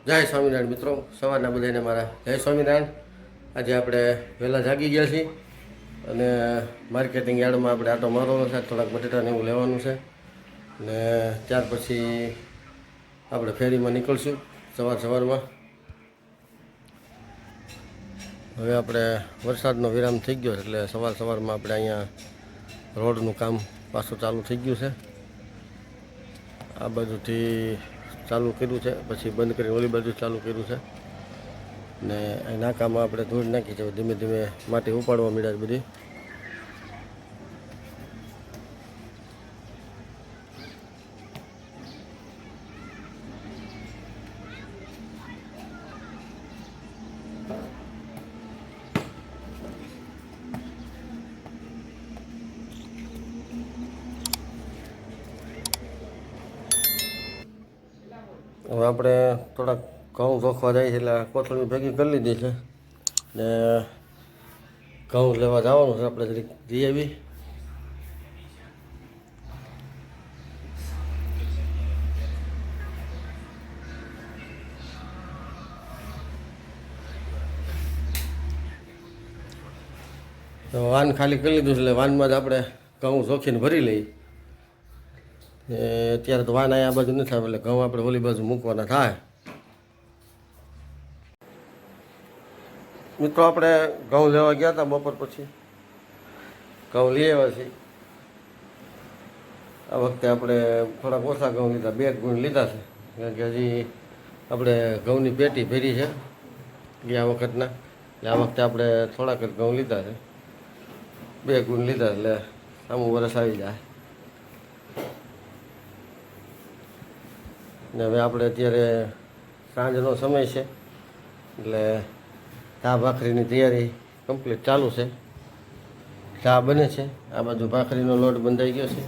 જય સ્વામિનારાયણ મિત્રો, સવારના બધાને મારા જય સ્વામિનારાયણ. આજે આપણે વહેલા જાગી ગયા છીએ અને માર્કેટિંગ યાર્ડમાં આપણે આટો મારવાનો છે. થોડાક બટેટાને એવું લેવાનું છે ને ત્યાર પછી આપણે ફેરીમાં નીકળશું સવારમાં. હવે આપણે વરસાદનો વિરામ થઈ ગયો એટલે સવારમાં આપણે અહીંયા રોડનું કામ પાછું ચાલુ થઈ ગયું છે. આ બાજુથી ચાલુ કર્યું છે, પછી બંધ કરીને ઓલી બાજુ ચાલુ કર્યું છે ને અહીં નાકામાં આપણે ધૂળ નાખી છે. ધીમે ધીમે માટી ઉપાડવા મળ્યા બધી. હવે આપણે થોડાક ઘઉં જોખવા જાય છે એટલે કોથળી ભેગી કરી લીધી છે ને ઘઉં લેવા જવાનું છે. આપણે જરીક જઈ આવી. વાન ખાલી કરી લીધું છે એટલે વાનમાં જ આપણે ઘઉં જોખીને ભરી લઈએ. અત્યારે તો વાન અહીંયા બાજુ નથી આવે એટલે ઘઉં આપણે ઓલી બાજુ મૂકવાના થાય. મિત્રો આપણે ઘઉં લેવા ગયા હતા બપોર પછી. ઘઉં લઈ આવ્યા છીએ. આ વખતે આપણે થોડાક ઓછા ઘઉં લીધા, 2 ગુણ લીધા છે કારણ કે હજી આપણે ઘઉંની પેટી ભરી છે ગયા વખતના. એટલે આ વખતે આપણે થોડાક જ ઘઉં લીધા છે, 2 ગુણ લીધા એટલે સામું વરસ આવી જાય. ને હવે આપણે અત્યારે સાંજનો સમય છે એટલે ચા ભાખરીની તૈયારી કમ્પ્લીટ ચાલુ છે. ચા બને છે, આ બાજુ ભાખરીનો લોટ બંધાઈ ગયો છે.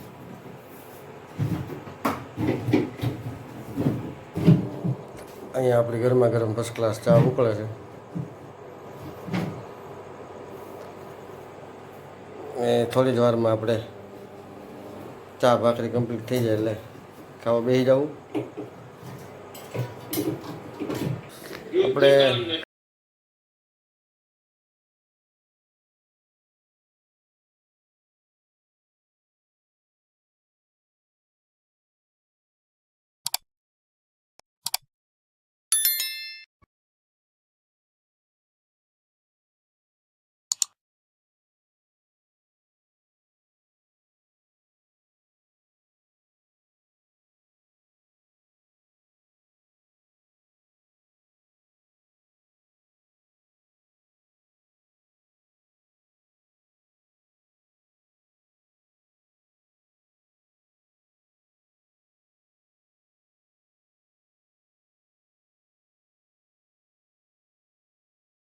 અહીંયા આપણી ગરમા ગરમ ફર્સ્ટ ક્લાસ ચા ઉકળે છે. એ થોડી જ વારમાં આપણે ચા ભાખરી કમ્પ્લીટ થઈ જાય એટલે ખાવા બેસી જવું. આપણે